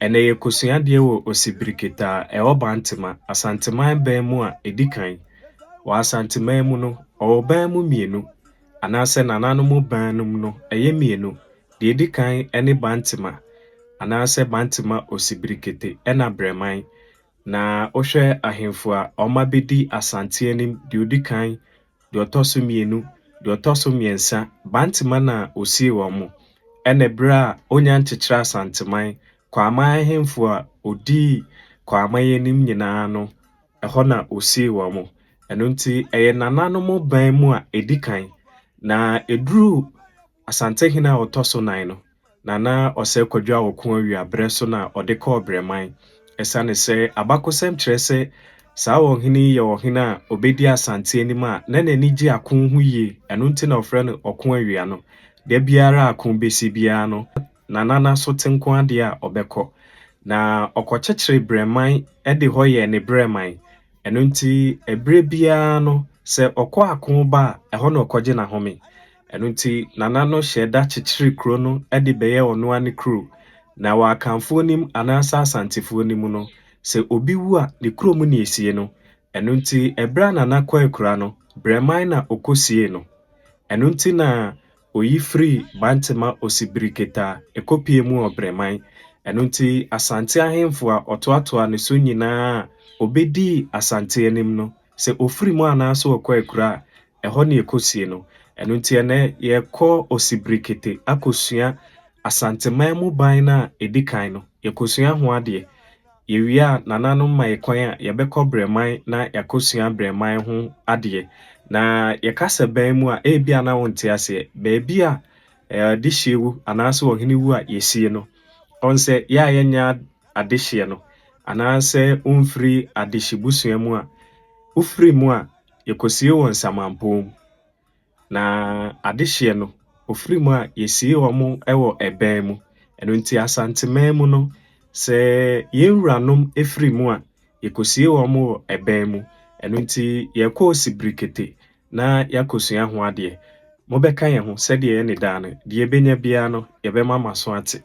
ene ye kosua de wo Osibrekete e wo Bantama Asante man mu a edikan wa Asante man mu no o ban mu mienu anase nananom banum no eye mienu de edikan ene Bantama anase Bantama Osibrekete ena breman na ohwe ahemfo a omabedi Asante anim de odikan de otoso mienu de otoso miensa Bantama na osie wo mo ene bra onya nkyekira Asanteman kwama ahemfo a odi kwama yenim nyina no eho na osie wo mo eno nti eye nananom ban mu a edikan na eduru Asante hina otoso nan no nana ose kwadwa woko awia bre so na odeka obreman esane se abakosem kire se saa wo hini ye wo hina obedi Asante anim a na nani gi akon hu yie eno nti na ofre no okon awia no de biara akon besi biara no nana so tenko ade a obekọ na okochechire breman de ho ye ne breman eno nti ebre biara no se okọ akon ba eho na okoje na home eno nti nana no sheda chechire kro no de beye ono ane kro na wa kanfo nim anasa Asantefo nim no se obi wu a ne kro mu na esie no eno nti ebra nana kwa akura no breman na okosie no eno nti na oyi free Bantama Osibrekete ekopie mu obreman eno nti Asante ahemfo a otoatoa ne so nyina obedi Asante anim no se ofri mu anaso okwa akura eho na ekosie no eno nti ene ye ko Osibrekete akosua Asanteman mu ban na edikan no ekosua ho ade yewia nananom ma yekwan a yebekọ breman na yakosua breman ho ade na yekasa ban mu a ebia na wonte ase ba bia adehyewu anase ohene wu a yesie no onse ya yenya adehye no anase umfri adehyebusua mu a ufri mu a yekosie won samampom na adehye no ofri mu a yesie wo mo ewo eban mu eno nti Asanteman mu no se yenwuranom efri mu a yekosie wo mo eban mu eno nti yekọ Osibrekete na yakosua ho ade mo beka ye ho se de ye ne da no de yebenya bia no yebema maso ate